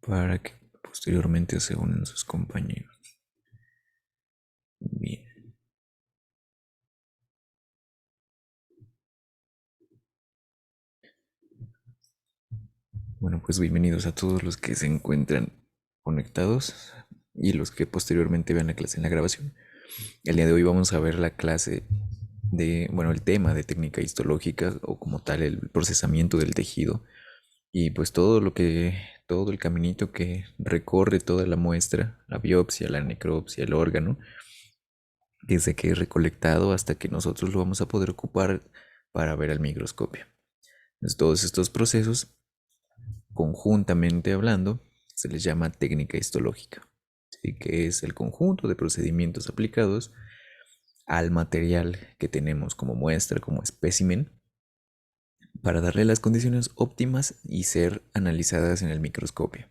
para que posteriormente se unan sus compañeros. Bien. Bueno, pues bienvenidos a todos los que se encuentran conectados y los que posteriormente vean la clase en la grabación. El día de hoy vamos a ver la clase bueno, el tema de técnica histológica o como tal el procesamiento del tejido y pues todo el caminito que recorre toda la muestra, la biopsia, la necropsia, el órgano, desde que es recolectado hasta que nosotros lo vamos a poder ocupar para ver al microscopio. Entonces, todos estos procesos, conjuntamente hablando, se les llama técnica histológica, ¿sí? Que es el conjunto de procedimientos aplicados al material que tenemos como muestra, como espécimen, para darle las condiciones óptimas y ser analizadas en el microscopio.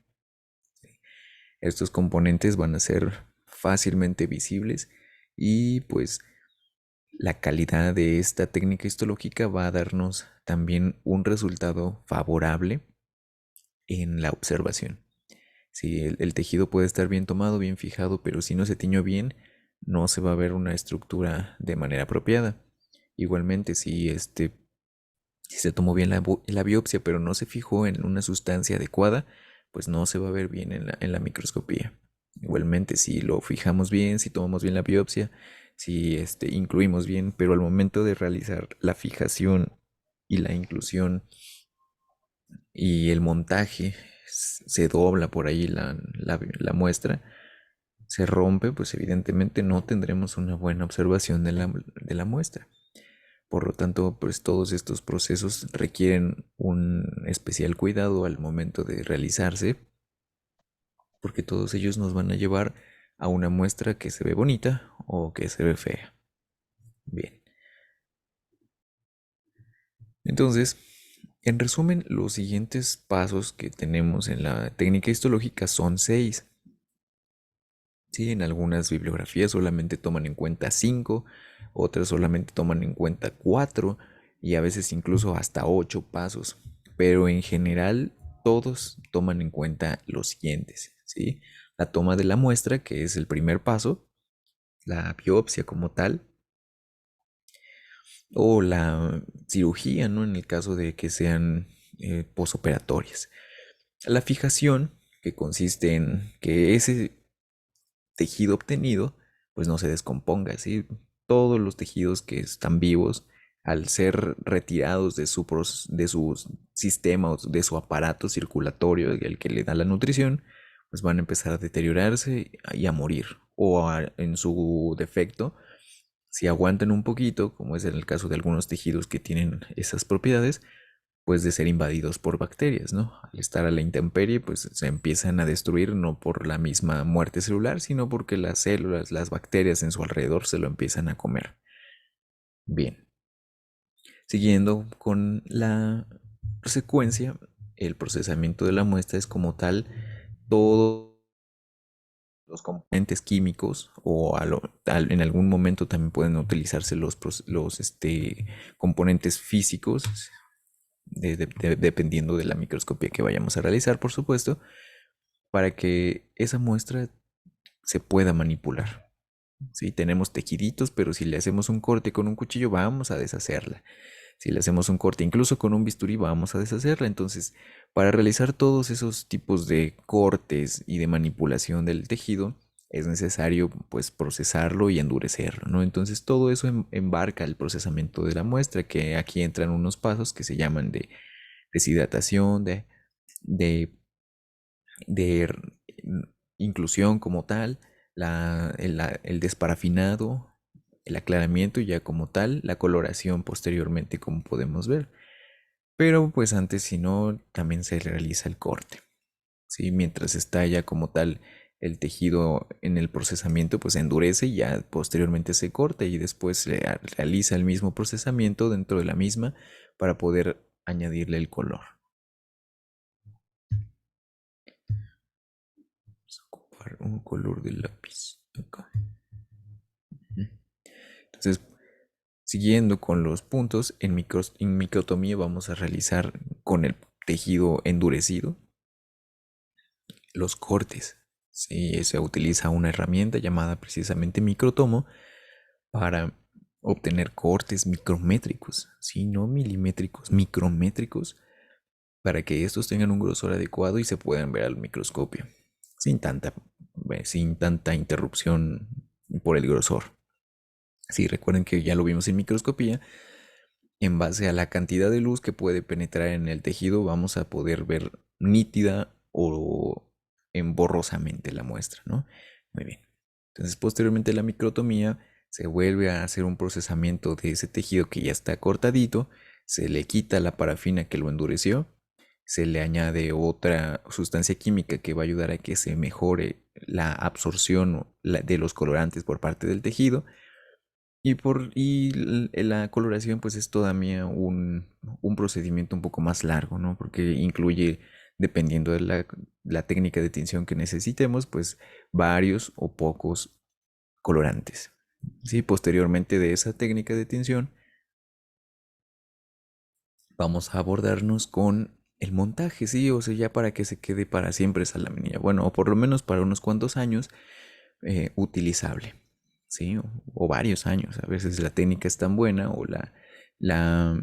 Estos componentes van a ser fácilmente visibles y pues la calidad de esta técnica histológica va a darnos también un resultado favorable en la observación. Si el tejido puede estar bien tomado, bien fijado, pero si no se tiñó bien, no se va a ver una estructura de manera apropiada. Igualmente, si se tomó bien la biopsia, pero no se fijó en una sustancia adecuada, pues no se va a ver bien en la microscopía. Igualmente, si lo fijamos bien, si tomamos bien la biopsia, si incluimos bien, pero al momento de realizar la fijación y la inclusión y el montaje, se dobla por ahí la muestra, se rompe, pues evidentemente no tendremos una buena observación de la muestra. Por lo tanto, pues todos estos procesos requieren un especial cuidado al momento de realizarse, porque todos ellos nos van a llevar a una muestra que se ve bonita o que se ve fea. Bien. Entonces, en resumen, los siguientes pasos que tenemos en la técnica histológica son 6. Sí, en algunas bibliografías solamente toman en cuenta 5, otras solamente toman en cuenta 4 y a veces incluso hasta 8 pasos. Pero en general todos toman en cuenta los siguientes, ¿sí? La toma de la muestra, que es el primer paso, la biopsia como tal, o la cirugía, ¿no? En el caso de que sean posoperatorias. La fijación, que consiste en que ese tejido obtenido pues no se descomponga, ¿sí? Todos los tejidos que están vivos, al ser retirados de su sistema o de su aparato circulatorio, el que le da la nutrición, pues van a empezar a deteriorarse y a morir. En su defecto, si aguantan un poquito, como es en el caso de algunos tejidos que tienen esas propiedades, pues de ser invadidos por bacterias, ¿no? Al estar a la intemperie, pues se empiezan a destruir no por la misma muerte celular, sino porque las células, las bacterias en su alrededor se lo empiezan a comer. Bien, siguiendo con la secuencia, el procesamiento de la muestra es como tal todos los componentes químicos o en algún momento también pueden utilizarse los componentes físicos dependiendo de la microscopía que vayamos a realizar, por supuesto, para que esa muestra se pueda manipular. Si tenemos tejiditos, pero si le hacemos un corte con un cuchillo, vamos a deshacerla. Si le hacemos un corte incluso con un bisturí, vamos a deshacerla. Entonces, para realizar todos esos tipos de cortes y de manipulación del tejido, es necesario pues procesarlo y endurecerlo, ¿no? Entonces todo eso embarca el procesamiento de la muestra, que aquí entran unos pasos que se llaman de deshidratación, de, de inclusión como tal, el desparafinado, el aclaramiento y ya como tal, la coloración posteriormente como podemos ver. Pero pues antes si no, también se realiza el corte. ¿Sí? Mientras está ya como tal el tejido en el procesamiento, pues se endurece y ya posteriormente se corta y después se realiza el mismo procesamiento dentro de la misma para poder añadirle el color. Vamos a ocupar un color de lápiz acá. Entonces, siguiendo con los puntos, en microtomía vamos a realizar con el tejido endurecido los cortes. Sí, se utiliza una herramienta llamada precisamente microtomo para obtener cortes micrométricos, sí, no milimétricos, micrométricos, para que estos tengan un grosor adecuado y se puedan ver al microscopio, sin tanta, sin tanta interrupción por el grosor. Sí, recuerden que ya lo vimos en microscopía. En base a la cantidad de luz que puede penetrar en el tejido, vamos a poder ver nítida o en borrosamente la muestra, ¿no? Muy bien. Entonces, posteriormente a la microtomía, se vuelve a hacer un procesamiento de ese tejido que ya está cortadito, se le quita la parafina que lo endureció, se le añade otra sustancia química que va a ayudar a que se mejore la absorción de los colorantes por parte del tejido la coloración pues es todavía un procedimiento un poco más largo, ¿no? Porque incluye, dependiendo de la técnica de tinción que necesitemos, pues varios o pocos colorantes. Sí, posteriormente de esa técnica de tinción vamos a abordarnos con el montaje, sí, o sea, ya para que se quede para siempre esa laminilla. Bueno, o por lo menos para unos cuantos años utilizable, ¿sí? O varios años. A veces la técnica es tan buena o la,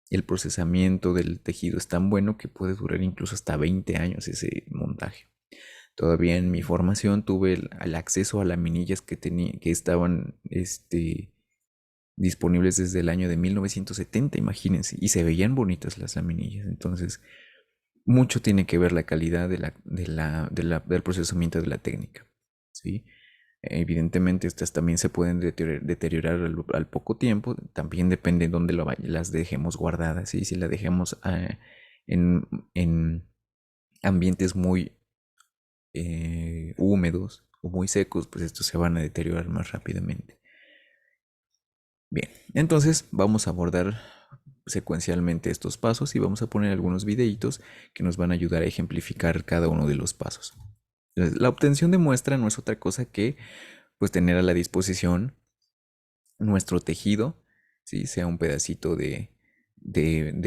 el procesamiento del tejido es tan bueno que puede durar incluso hasta 20 años ese montaje. Todavía en mi formación tuve el acceso a laminillas que estaban disponibles desde el año de 1970, imagínense, y se veían bonitas las laminillas. Entonces, mucho tiene que ver la calidad del procesamiento de la técnica, ¿sí? Evidentemente estas también se pueden deteriorar al poco tiempo, también depende de dónde las dejemos guardadas, ¿sí? Si las dejemos en, en ambientes muy húmedos o muy secos, pues estos se van a deteriorar más rápidamente. Bien, entonces vamos a abordar secuencialmente estos pasos y vamos a poner algunos videitos que nos van a ayudar a ejemplificar cada uno de los pasos. Entonces, la obtención de muestra no es otra cosa que pues tener a la disposición nuestro tejido, ¿sí? Sea un pedacito de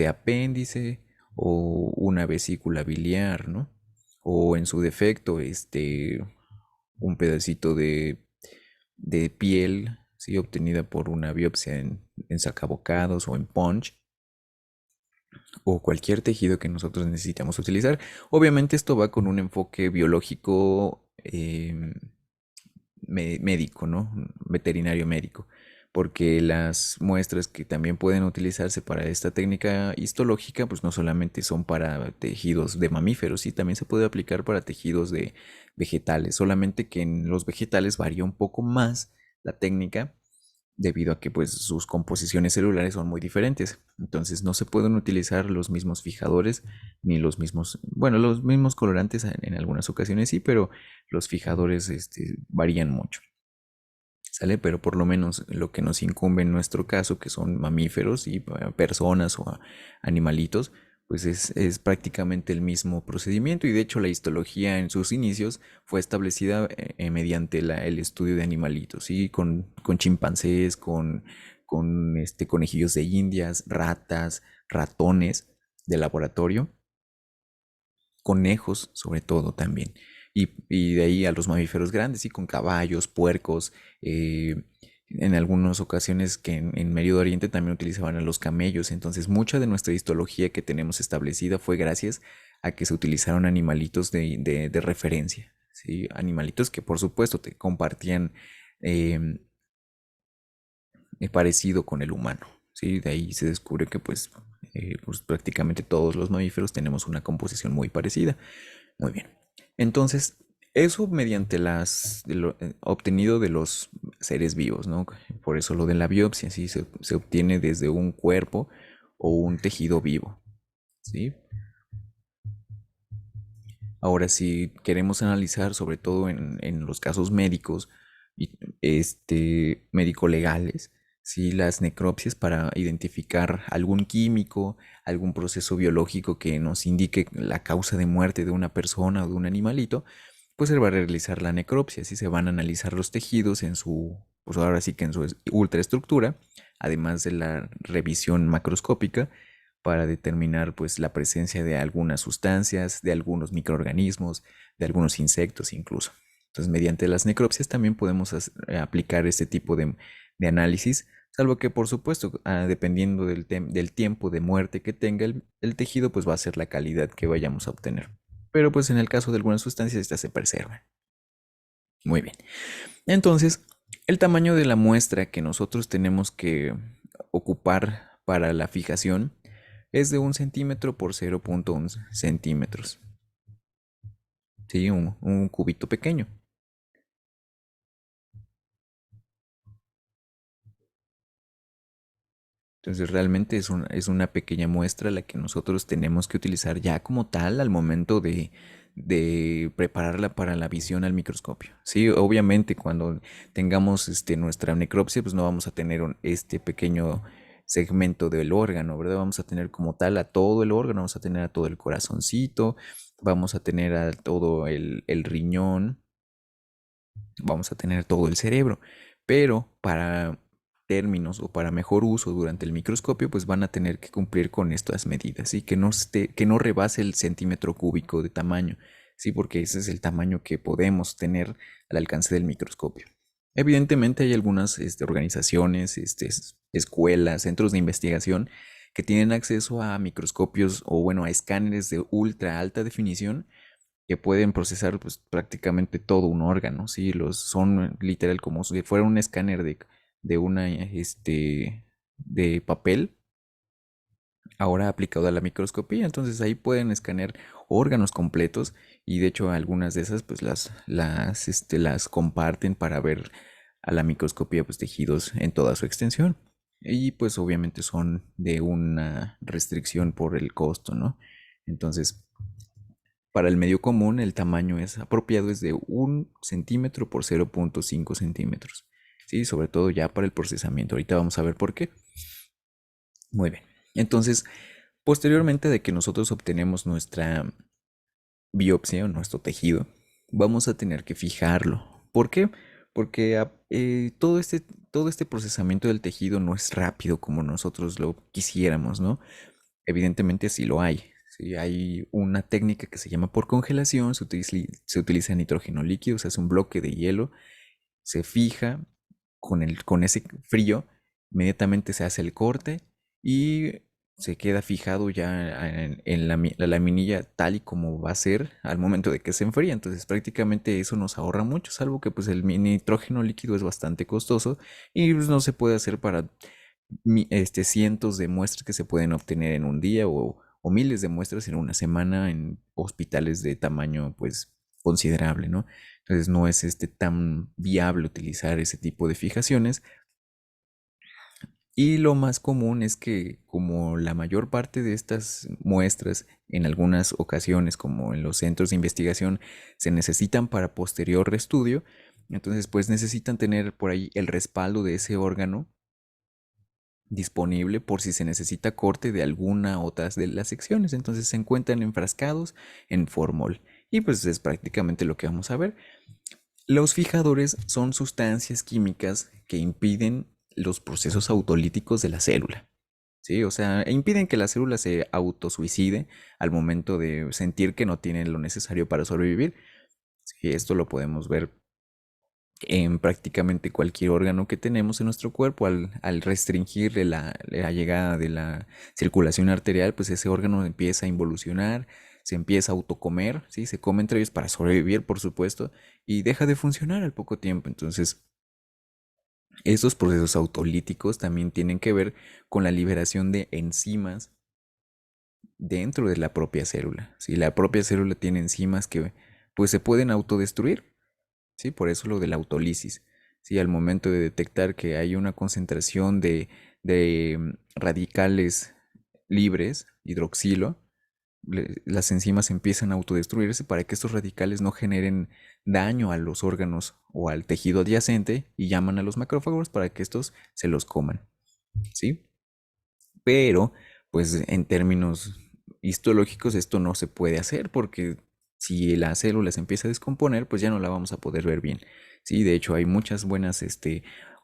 apéndice o una vesícula biliar, ¿no? O en su defecto, un pedacito de piel, ¿sí? Obtenida por una biopsia en sacabocados o en punch, o cualquier tejido que nosotros necesitamos utilizar. Obviamente esto va con un enfoque biológico médico, ¿no? Veterinario médico, porque las muestras que también pueden utilizarse para esta técnica histológica, pues no solamente son para tejidos de mamíferos, sí, también se puede aplicar para tejidos de vegetales, solamente que en los vegetales varía un poco más la técnica debido a que pues sus composiciones celulares son muy diferentes. Entonces no se pueden utilizar los mismos fijadores ni los mismos, bueno, los mismos colorantes en algunas ocasiones sí, pero los fijadores varían mucho. ¿Sale? Pero por lo menos lo que nos incumbe en nuestro caso, que son mamíferos y personas o animalitos, pues es prácticamente el mismo procedimiento y de hecho la histología en sus inicios fue establecida mediante el estudio de animalitos, ¿sí? Con chimpancés, con conejillos de indias, ratas, ratones de laboratorio, conejos sobre todo también. Y de ahí a los mamíferos grandes, y con caballos, puercos, en algunas ocasiones que en Medio Oriente también utilizaban a los camellos. Entonces mucha de nuestra histología que tenemos establecida fue gracias a que se utilizaron animalitos de referencia, ¿sí? Animalitos que por supuesto te compartían eh, parecido con el humano, ¿sí? De ahí se descubre que pues prácticamente todos los mamíferos tenemos una composición muy parecida. Muy bien. Entonces, eso mediante obtenido de los seres vivos, ¿no? Por eso lo de la biopsia, ¿sí? Se obtiene desde un cuerpo o un tejido vivo, ¿sí? Ahora, si queremos analizar, sobre todo en los casos médicos, médico-legales, ¿sí? Las necropsias para identificar algún químico, algún proceso biológico que nos indique la causa de muerte de una persona o de un animalito, pues se va a realizar la necropsia, ¿sí? Se van a analizar los tejidos pues ahora sí que en su ultraestructura, además de la revisión macroscópica, para determinar pues la presencia de algunas sustancias, de algunos microorganismos, de algunos insectos incluso. Entonces, mediante las necropsias también podemos aplicar este tipo de análisis, salvo que por supuesto, dependiendo del tiempo de muerte que tenga el tejido, pues va a ser la calidad que vayamos a obtener. Pero pues en el caso de algunas sustancias, estas se preservan. Muy bien. Entonces, el tamaño de la muestra que nosotros tenemos que ocupar para la fijación es de 1 centímetro por 0,1 centímetros. Sí, un cubito pequeño. Entonces realmente es una pequeña muestra la que nosotros tenemos que utilizar ya como tal al momento de prepararla para la visión al microscopio. Sí, obviamente cuando tengamos nuestra necropsia, pues no vamos a tener este pequeño segmento del órgano, ¿verdad? Vamos a tener como tal a todo el órgano, vamos a tener a todo el corazoncito, vamos a tener a todo el riñón, vamos a tener todo el cerebro, pero para términos o para mejor uso durante el microscopio, pues van a tener que cumplir con estas medidas y que no rebase el centímetro cúbico de tamaño, sí, porque ese es el tamaño que podemos tener al alcance del microscopio. Evidentemente hay algunas organizaciones, escuelas, centros de investigación que tienen acceso a microscopios o bueno, a escáneres de ultra alta definición que pueden procesar pues prácticamente todo un órgano, ¿sí? Son literal como si fuera un escáner de una, de papel, ahora aplicado a la microscopía, entonces ahí pueden escanear órganos completos y de hecho algunas de esas pues las comparten para ver a la microscopía pues tejidos en toda su extensión. Y pues obviamente son de una restricción por el costo, ¿no? Entonces, para el medio común, el tamaño es apropiado es de 1 centímetro por 0,5 centímetros. Sí, sobre todo ya para el procesamiento. Ahorita vamos a ver por qué. Muy bien. Entonces, posteriormente de que nosotros obtenemos nuestra biopsia o nuestro tejido, vamos a tener que fijarlo. ¿Por qué? Porque todo este procesamiento del tejido no es rápido como nosotros lo quisiéramos, ¿no? Evidentemente sí lo hay. Sí, hay una técnica que se llama por congelación, se utiliza nitrógeno líquido, se hace un bloque de hielo, se fija con ese frío, inmediatamente se hace el corte y se queda fijado ya en la laminilla tal y como va a ser al momento de que se enfría. Entonces prácticamente eso nos ahorra mucho, salvo que pues el nitrógeno líquido es bastante costoso y pues, no se puede hacer para cientos de muestras que se pueden obtener en un día o miles de muestras en una semana en hospitales de tamaño pues considerable, ¿no? Entonces no es tan viable utilizar ese tipo de fijaciones y lo más común es que como la mayor parte de estas muestras en algunas ocasiones como en los centros de investigación se necesitan para posterior reestudio, entonces pues necesitan tener por ahí el respaldo de ese órgano disponible por si se necesita corte de alguna otra de las secciones. Entonces se encuentran enfrascados en formol. Y pues es prácticamente lo que vamos a ver. Los fijadores son sustancias químicas que impiden los procesos autolíticos de la célula. ¿Sí? O sea, impiden que la célula se autosuicide al momento de sentir que no tiene lo necesario para sobrevivir. Sí, esto lo podemos ver en prácticamente cualquier órgano que tenemos en nuestro cuerpo, al restringirle la llegada de la circulación arterial, pues ese órgano empieza a involucionar, se empieza a autocomer, ¿sí? Se come entre ellos para sobrevivir, por supuesto, y deja de funcionar al poco tiempo. Entonces, estos procesos autolíticos también tienen que ver con la liberación de enzimas dentro de la propia célula. Si la propia célula tiene enzimas que pues se pueden autodestruir, ¿sí? Por eso lo de la autólisis. ¿Sí? Al momento de detectar que hay una concentración de radicales libres, hidroxilo, las enzimas empiezan a autodestruirse para que estos radicales no generen daño a los órganos o al tejido adyacente y llaman a los macrófagos para que estos se los coman. ¿Sí? Pero, pues en términos histológicos esto no se puede hacer porque si la célula se empieza a descomponer, pues ya no la vamos a poder ver bien. Sí, de hecho hay muchas buenas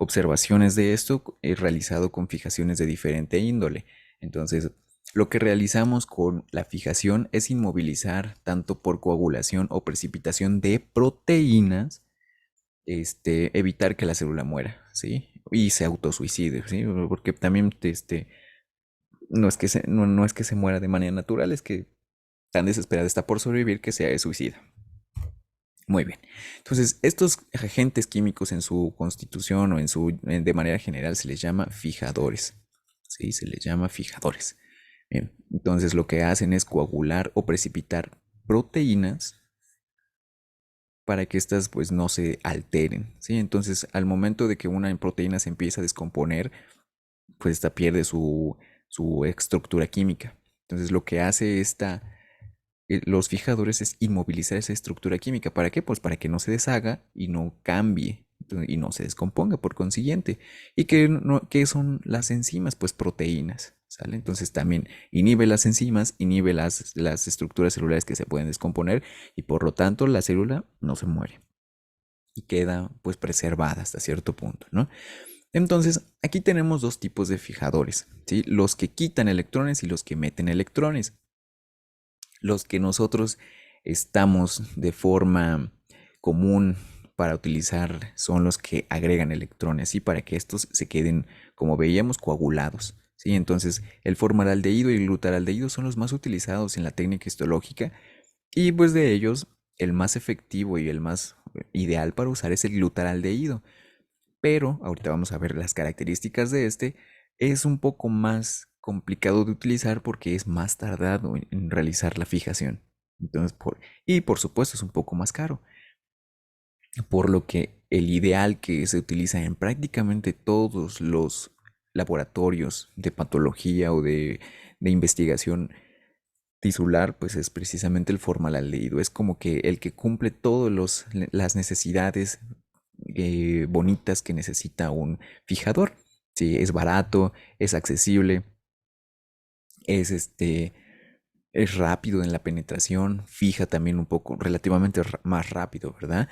observaciones de esto realizado con fijaciones de diferente índole. Entonces, Lo que realizamos con la fijación es inmovilizar tanto por coagulación o precipitación de proteínas, evitar que la célula muera, ¿sí? Y se autosuicide, ¿sí? Porque también, no es que se muera de manera natural, es que tan desesperada está por sobrevivir que se suicida. Muy bien. Entonces, estos agentes químicos en su constitución o de manera general se les llama fijadores. Sí, se les llama fijadores. Bien, entonces lo que hacen es coagular o precipitar proteínas para que éstas pues no se alteren, ¿sí? Entonces, al momento de que una proteína se empieza a descomponer, pues esta pierde su estructura química. Entonces, lo que hace los fijadores es inmovilizar esa estructura química. ¿Para qué? Pues para que no se deshaga y no cambie y no se descomponga por consiguiente. ¿Y qué son las enzimas? Pues proteínas, ¿sale? Entonces también inhibe las enzimas, inhibe las estructuras celulares que se pueden descomponer y por lo tanto la célula no se muere y queda pues preservada hasta cierto punto, ¿no? Entonces, aquí tenemos dos tipos de fijadores, ¿sí? Los que quitan electrones y los que meten electrones. Los que nosotros estamos de forma común para utilizar son los que agregan electrones, y para que estos se queden, como veíamos, coagulados. ¿Sí? Entonces, el formaldehído y el glutaraldehído son los más utilizados en la técnica histológica, y pues de ellos, el más efectivo y el más ideal para usar es el glutaraldehído. Pero ahorita vamos a ver las características de es un poco más complicado de utilizar porque es más tardado en realizar la fijación. Entonces, y por supuesto es un poco más caro, por lo que el ideal que se utiliza en prácticamente todos los laboratorios de patología o de investigación tisular, pues es precisamente el formaldehído. Es como que el que cumple todas las necesidades bonitas que necesita un fijador. Sí, es barato, es accesible, es es rápido en la penetración, fija también un poco, relativamente más rápido, ¿verdad?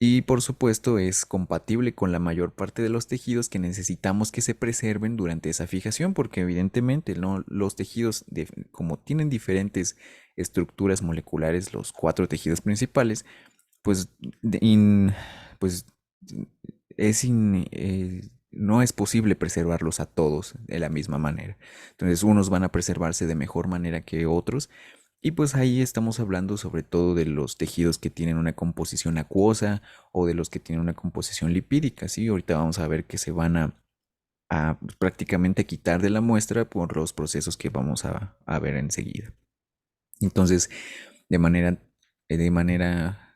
Y por supuesto es compatible con la mayor parte de los tejidos que necesitamos que se preserven durante esa fijación, porque evidentemente, ¿no? Los tejidos, como tienen diferentes estructuras moleculares, los cuatro tejidos principales, pues, pues no es posible preservarlos a todos de la misma manera. Entonces unos van a preservarse de mejor manera que otros, y pues ahí estamos hablando sobre todo de los tejidos que tienen una composición acuosa o de los que tienen una composición lipídica, ¿sí? Ahorita vamos a ver que se van a prácticamente quitar de la muestra por los procesos que vamos a ver enseguida. Entonces, de manera, de manera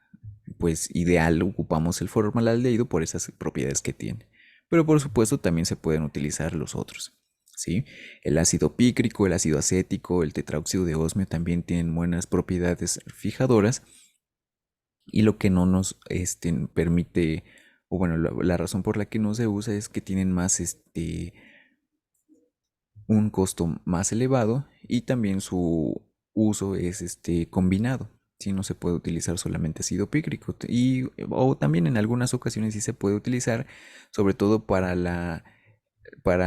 pues ideal ocupamos el formaldehído por esas propiedades que tiene. Pero por supuesto también se pueden utilizar los otros, ¿sí? El ácido pícrico, el ácido acético, el tetraóxido de osmio también tienen buenas propiedades fijadoras, y lo que no nos permite, o bueno, la razón por la que no se usa es que tienen más un costo más elevado, y también su uso es combinado. Si no se puede utilizar solamente ácido pícrico, o también en algunas ocasiones sí se puede utilizar, sobre todo para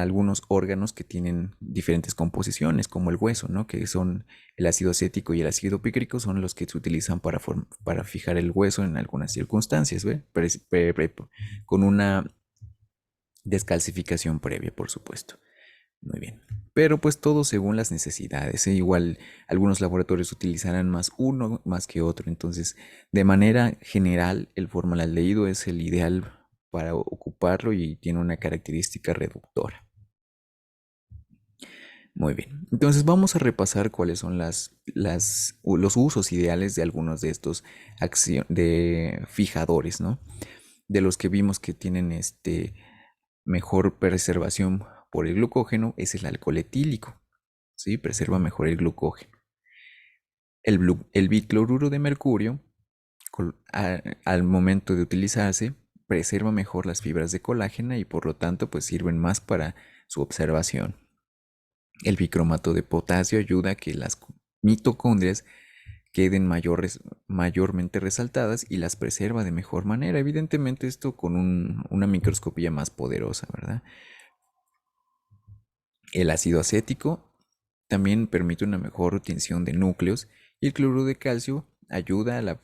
algunos órganos que tienen diferentes composiciones, como el hueso, ¿no? Que son el ácido acético y el ácido pícrico, son los que se utilizan para fijar el hueso en algunas circunstancias, ¿ve? Con una descalcificación previa, por supuesto. Muy bien. Pero pues todo según las necesidades, ¿eh? Igual algunos laboratorios utilizarán más uno más que otro. Entonces, de manera general, el formaldehído es el ideal para ocuparlo y tiene una característica reductora. Muy bien. Entonces vamos a repasar cuáles son los usos ideales de algunos de estos de fijadores, ¿no? De los que vimos que tienen mejor preservación por el glucógeno es el alcohol etílico, ¿sí? Preserva mejor el glucógeno. El bicloruro de mercurio, al momento de utilizarse, preserva mejor las fibras de colágeno y por lo tanto pues sirven más para su observación. El bicromato de potasio ayuda a que las mitocondrias queden mayormente resaltadas y las preserva de mejor manera. Evidentemente esto con una microscopía más poderosa, ¿verdad? El ácido acético también permite una mejor retención de núcleos y el cloruro de calcio ayuda a la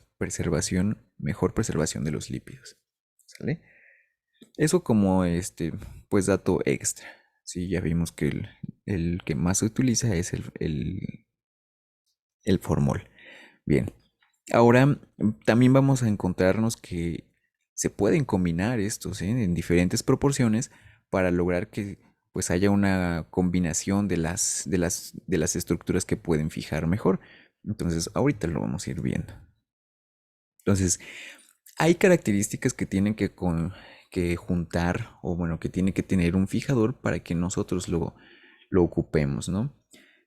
mejor preservación de los lípidos. ¿Sale? Eso como pues dato extra. Sí, ya vimos que el que más se utiliza es el formol. Bien, ahora también vamos a encontrarnos que se pueden combinar estos en diferentes proporciones para lograr que pues haya una combinación de las estructuras que pueden fijar mejor. Entonces, ahorita lo vamos a ir viendo. Entonces, hay características que tienen que juntar o bueno, que tiene que tener un fijador para que nosotros lo ocupemos, ¿no?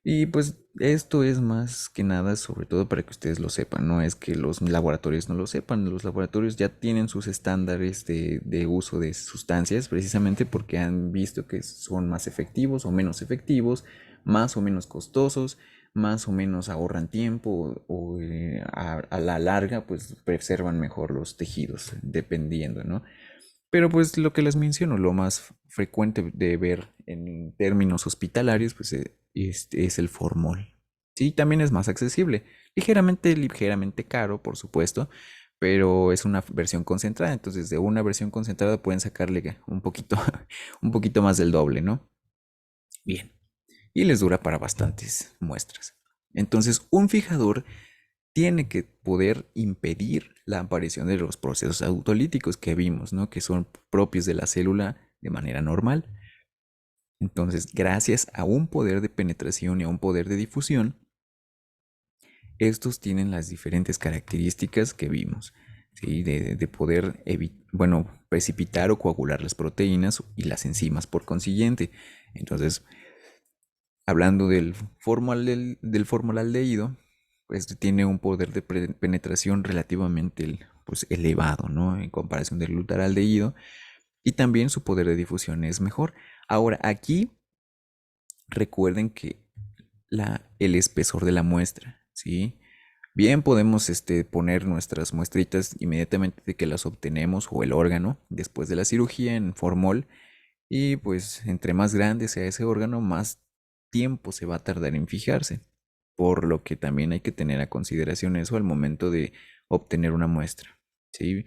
Y pues esto es más que nada, sobre todo para que ustedes lo sepan, no es que los laboratorios no lo sepan, los laboratorios ya tienen sus estándares de uso de sustancias precisamente porque han visto que son más efectivos o menos efectivos, más o menos costosos, más o menos ahorran tiempo a la larga pues preservan mejor los tejidos, dependiendo, ¿no? Pero pues lo que les menciono, lo más frecuente de ver en términos hospitalarios, pues es el formol. Sí, también es más accesible, ligeramente caro, por supuesto, pero es una versión concentrada, entonces de una versión concentrada pueden sacarle un poquito, un poquito más del doble, ¿no? Bien, y les dura para bastantes muestras. Entonces, un fijador tiene que poder impedir la aparición de los procesos autolíticos que vimos, ¿no? Que son propios de la célula de manera normal. Entonces, gracias a un poder de penetración y a un poder de difusión, estos tienen las diferentes características que vimos, ¿sí? De poder precipitar o coagular las proteínas y las enzimas por consiguiente. Entonces, hablando del formaldehído, pues tiene un poder de penetración relativamente pues, elevado, ¿no? En comparación del glutaraldehído. Y también su poder de difusión es mejor. Ahora, aquí recuerden que el espesor de la muestra, ¿sí? Bien podemos poner nuestras muestritas inmediatamente de que las obtenemos o el órgano después de la cirugía en formol y pues entre más grande sea ese órgano, más tiempo se va a tardar en fijarse. Por lo que también hay que tener a consideración eso al momento de obtener una muestra. ¿Sí?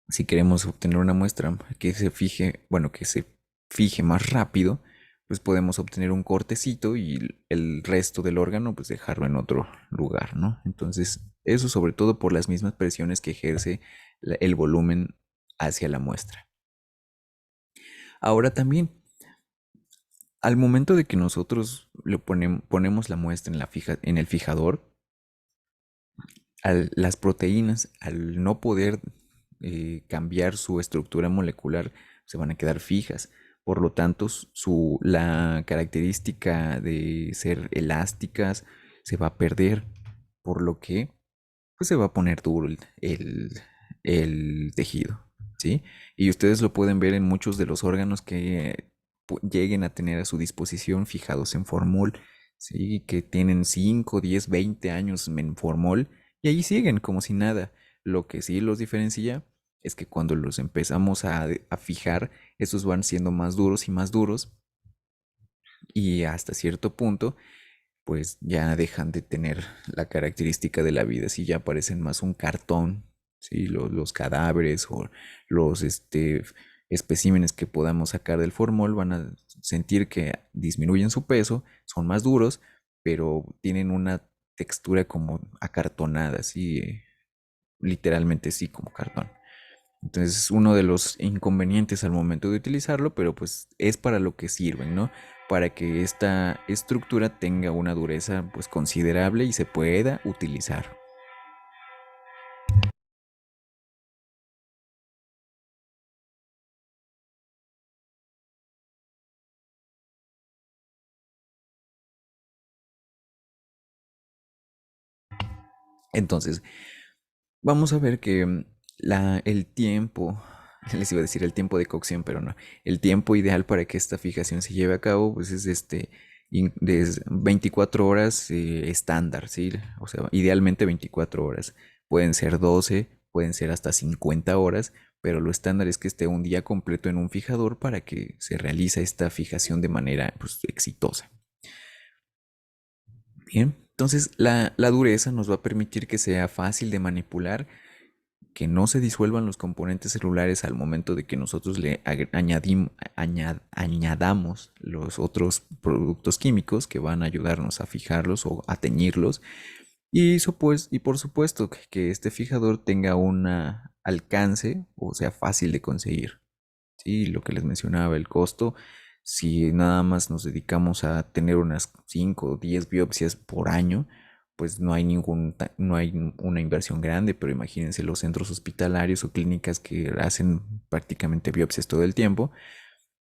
Si queremos obtener una muestra que se fije más rápido, pues podemos obtener un cortecito y el resto del órgano pues dejarlo en otro lugar, ¿no? Entonces, eso sobre todo por las mismas presiones que ejerce el volumen hacia la muestra. Ahora también, al momento de que nosotros ponemos la muestra en el fijador, las proteínas, al no poder cambiar su estructura molecular, se van a quedar fijas. Por lo tanto, la característica de ser elásticas se va a perder, por lo que pues, se va a poner duro el tejido, ¿sí? Y ustedes lo pueden ver en muchos de los órganos que lleguen a tener a su disposición fijados en formol, ¿sí? Que tienen 5, 10, 20 años en formol y ahí siguen como si nada. Lo que sí los diferencia es que cuando los empezamos a fijar, estos van siendo más duros y más duros y hasta cierto punto pues ya dejan de tener la característica de la vida, si ya parecen más un cartón, ¿sí? Los cadáveres o los especímenes que podamos sacar del formol van a sentir que disminuyen su peso, son más duros, pero tienen una textura como acartonada, así, literalmente sí, como cartón. Entonces es uno de los inconvenientes al momento de utilizarlo, pero pues es para lo que sirven, ¿no? Para que esta estructura tenga una dureza pues considerable y se pueda utilizar. Entonces, vamos a ver que el tiempo, les iba a decir el tiempo de cocción, pero no, el tiempo ideal para que esta fijación se lleve a cabo, pues es de 24 horas estándar, ¿sí? O sea, idealmente 24 horas. Pueden ser 12, pueden ser hasta 50 horas, pero lo estándar es que esté un día completo en un fijador para que se realice esta fijación de manera pues, exitosa. Bien, entonces la dureza nos va a permitir que sea fácil de manipular, que no se disuelvan los componentes celulares al momento de que nosotros le añadamos los otros productos químicos que van a ayudarnos a fijarlos o a teñirlos. Y por supuesto que este fijador tenga un alcance o sea fácil de conseguir. Sí, lo que les mencionaba, el costo, si nada más nos dedicamos a tener unas 5 o 10 biopsias por año, pues no hay una inversión grande, pero imagínense los centros hospitalarios o clínicas que hacen prácticamente biopsias todo el tiempo,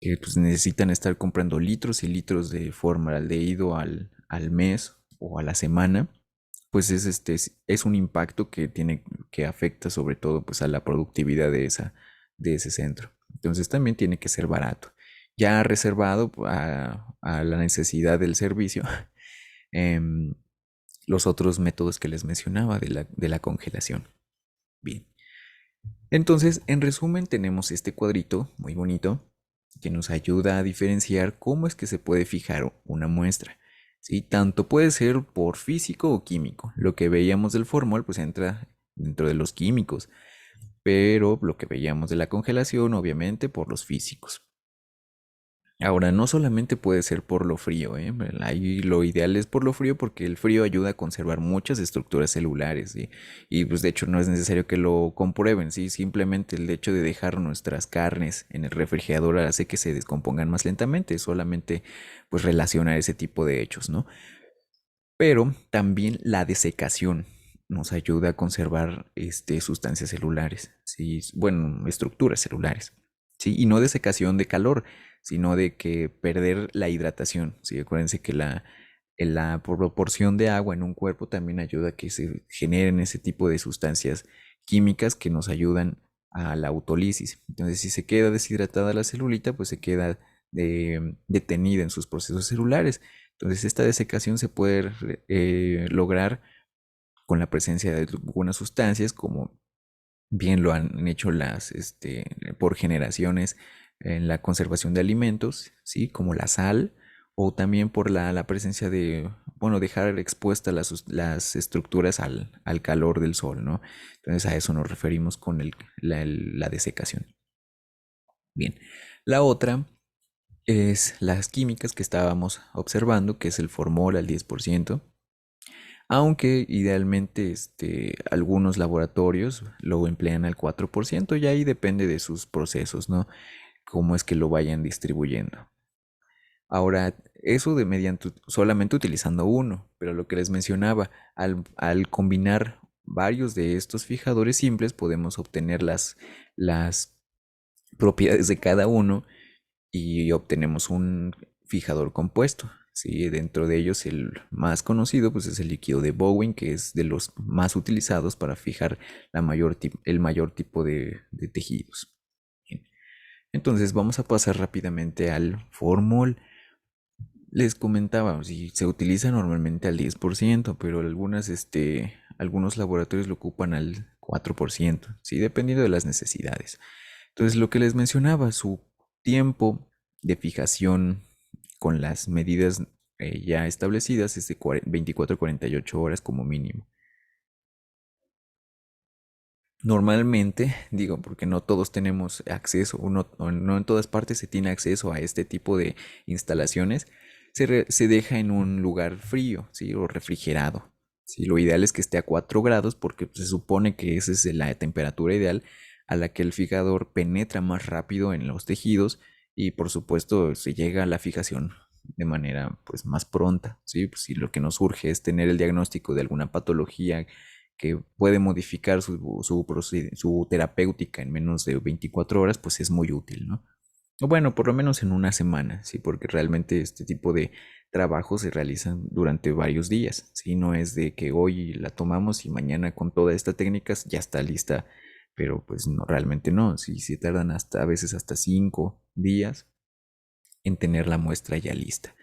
que pues necesitan estar comprando litros y litros de formaldehído al mes o a la semana, pues es un impacto que que afecta sobre todo pues a la productividad de ese centro. Entonces también tiene que ser barato. Ya reservado a la necesidad del servicio, em, los otros métodos que les mencionaba de la congelación. Bien. Entonces, en resumen, tenemos este cuadrito muy bonito que nos ayuda a diferenciar cómo es que se puede fijar una muestra. ¿Sí? Tanto puede ser por físico o químico. Lo que veíamos del formol pues entra dentro de los químicos, pero lo que veíamos de la congelación obviamente por los físicos. Ahora, no solamente puede ser por lo frío, ¿eh? Ahí lo ideal es por lo frío porque el frío ayuda a conservar muchas estructuras celulares, ¿sí? Y pues de hecho no es necesario que lo comprueben, ¿sí? Simplemente el hecho de dejar nuestras carnes en el refrigerador hace que se descompongan más lentamente, solamente pues relacionar ese tipo de hechos, ¿no? Pero también la desecación nos ayuda a conservar sustancias celulares, ¿sí? Bueno, estructuras celulares, ¿sí? Y no desecación de calor, sino de que perder la hidratación, ¿sí? Acuérdense que la proporción de agua en un cuerpo también ayuda a que se generen ese tipo de sustancias químicas que nos ayudan a la autólisis. Entonces, si se queda deshidratada la celulita, pues se queda detenida en sus procesos celulares. Entonces, esta desecación se puede lograr con la presencia de algunas sustancias, como bien lo han hecho por generaciones en la conservación de alimentos, ¿sí? Como la sal, o también por la presencia de, bueno, dejar expuestas las estructuras al calor del sol, ¿no? Entonces, a eso nos referimos con la desecación. Bien, la otra es las químicas que estábamos observando, que es el formol al 10%, aunque idealmente algunos laboratorios lo emplean al 4% y ahí depende de sus procesos, ¿no? Cómo es que lo vayan distribuyendo. Ahora, eso de mediante solamente utilizando uno, pero lo que les mencionaba, al combinar varios de estos fijadores simples podemos obtener las propiedades de cada uno y obtenemos un fijador compuesto. ¿Sí? Dentro de ellos el más conocido pues, es el líquido de Bowen, que es de los más utilizados para fijar el mayor tipo de tejidos. Bien. Entonces vamos a pasar rápidamente al formol. Les comentaba, si se utiliza normalmente al 10%, pero algunos laboratorios lo ocupan al 4%, ¿sí? Dependiendo de las necesidades. Entonces, lo que les mencionaba, su tiempo de fijación con las medidas ya establecidas es de 24 a 48 horas como mínimo. Normalmente, digo, porque no todos tenemos acceso, o no en todas partes se tiene acceso a este tipo de instalaciones, se deja en un lugar frío, ¿sí? O refrigerado. ¿Sí? Lo ideal es que esté a 4 grados porque pues, se supone que esa es la temperatura ideal a la que el fijador penetra más rápido en los tejidos y por supuesto se llega a la fijación de manera pues más pronta, ¿sí? Pues, si lo que nos urge es tener el diagnóstico de alguna patología que puede modificar su terapéutica en menos de 24 horas, pues es muy útil, ¿no? O bueno, por lo menos en una semana, sí, porque realmente este tipo de trabajos se realizan durante varios días, ¿sí? No es de que hoy la tomamos y mañana con toda esta técnica ya está lista, pero pues no, realmente no, sí, sí tardan hasta a veces hasta 5 días en tener la muestra ya lista.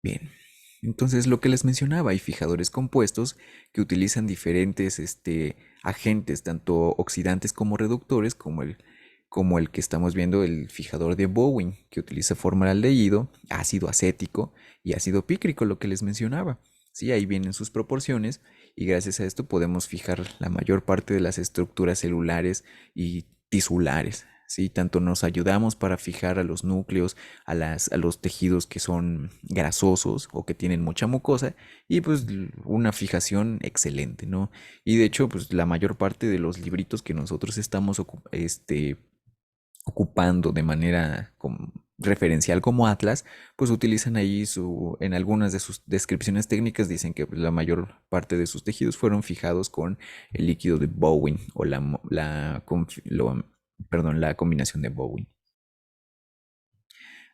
Bien, entonces lo que les mencionaba, hay fijadores compuestos que utilizan diferentes agentes, tanto oxidantes como reductores, como como el que estamos viendo, el fijador de Bowen, que utiliza formaldehído, ácido acético y ácido pícrico, lo que les mencionaba. Sí, ahí vienen sus proporciones y gracias a esto podemos fijar la mayor parte de las estructuras celulares y tisulares. Sí, tanto nos ayudamos para fijar a los núcleos, a los tejidos que son grasosos o que tienen mucha mucosa y pues una fijación excelente, ¿no? Y de hecho, pues la mayor parte de los libritos que nosotros estamos ocupando de manera referencial como Atlas, pues utilizan ahí en algunas de sus descripciones técnicas dicen que la mayor parte de sus tejidos fueron fijados con el líquido de Bowen o perdón, la combinación de Bowen.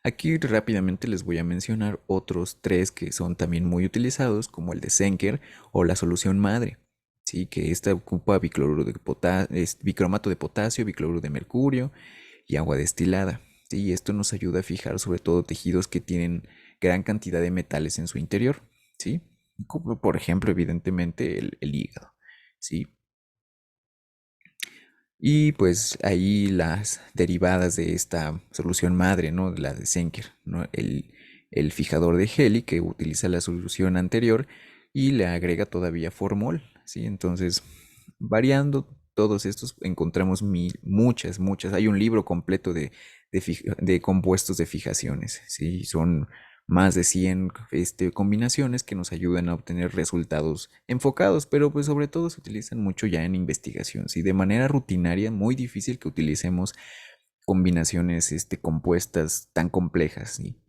Aquí rápidamente les voy a mencionar otros tres que son también muy utilizados, como el de Zenker o la solución madre. Sí, que esta ocupa bicromato de potasio, bicloruro de mercurio y agua destilada. Sí, y esto nos ayuda a fijar sobre todo tejidos que tienen gran cantidad de metales en su interior. ¿Sí? Como por ejemplo, evidentemente, el hígado. ¿Sí? Y pues ahí las derivadas de esta solución madre, ¿no? La de Zenker, ¿no? El fijador de Heli que utiliza la solución anterior y le agrega todavía formol, ¿sí? Entonces, variando todos estos, encontramos muchas. Hay un libro completo de compuestos de fijaciones, ¿sí? Son más de 100 combinaciones que nos ayudan a obtener resultados enfocados, pero pues sobre todo se utilizan mucho ya en investigación, ¿sí? De manera rutinaria, muy difícil que utilicemos combinaciones compuestas tan complejas, ¿sí?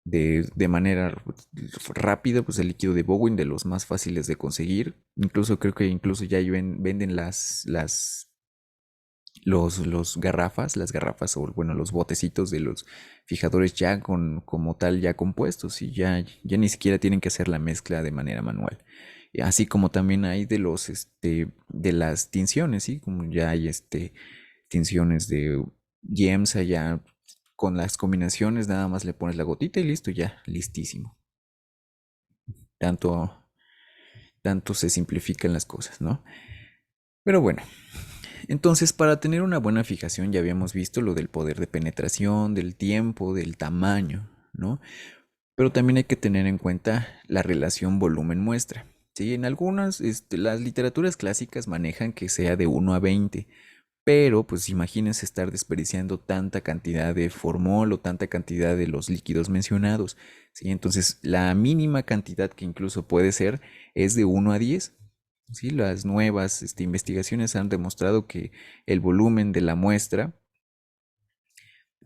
De manera rápida, pues el líquido de Bowen de los más fáciles de conseguir. Incluso creo que incluso ya venden las garrafas o bueno, los botecitos de los fijadores ya como tal ya compuestos y ya ni siquiera tienen que hacer la mezcla de manera manual. Y así como también hay de las tinciones, ¿sí? Como ya hay tinciones de Yemsa ya con las combinaciones nada más le pones la gotita y listo, ya, listísimo. Tanto, tanto se simplifican las cosas, ¿no? Pero bueno, entonces, para tener una buena fijación ya habíamos visto lo del poder de penetración, del tiempo, del tamaño, ¿no? Pero también hay que tener en cuenta la relación volumen-muestra. Sí, en algunas, las literaturas clásicas manejan que sea de 1 a 20, pero pues imagínense estar desperdiciando tanta cantidad de formol o tanta cantidad de los líquidos mencionados. ¿Sí? Entonces, la mínima cantidad que incluso puede ser es de 1 a 10. ¿Sí? Las nuevas investigaciones han demostrado que el volumen de la muestra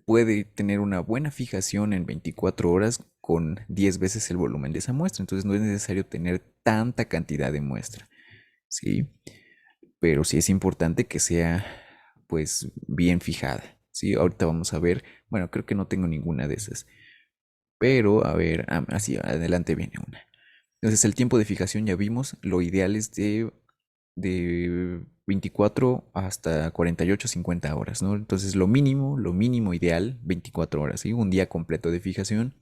puede tener una buena fijación en 24 horas con 10 veces el volumen de esa muestra. Entonces no es necesario tener tanta cantidad de muestra. ¿Sí? Pero sí es importante que sea pues bien fijada. ¿Sí? Ahorita vamos a ver, bueno, creo que no tengo ninguna de esas. Pero a ver, así adelante viene una. Entonces el tiempo de fijación ya vimos, lo ideal es de 24 hasta 48, 50 horas, ¿no? Entonces lo mínimo ideal, 24 horas, ¿sí? Un día completo de fijación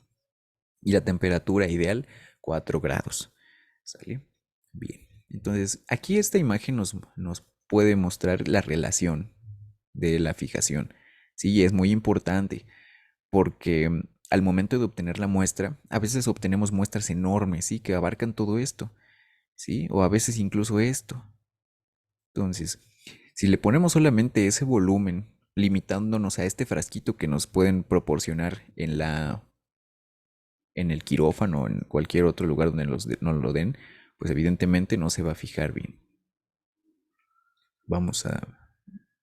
y la temperatura ideal, 4 grados, ¿sale? Bien, entonces aquí esta imagen nos puede mostrar la relación de la fijación, ¿sí? Y es muy importante porque al momento de obtener la muestra, a veces obtenemos muestras enormes, ¿sí? Que abarcan todo esto, ¿sí? O a veces incluso esto. Entonces, si le ponemos solamente ese volumen, limitándonos a este frasquito que nos pueden proporcionar en el quirófano o en cualquier otro lugar donde nos lo den, pues evidentemente no se va a fijar bien. Vamos a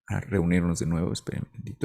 reunirnos de nuevo, esperen un momentito.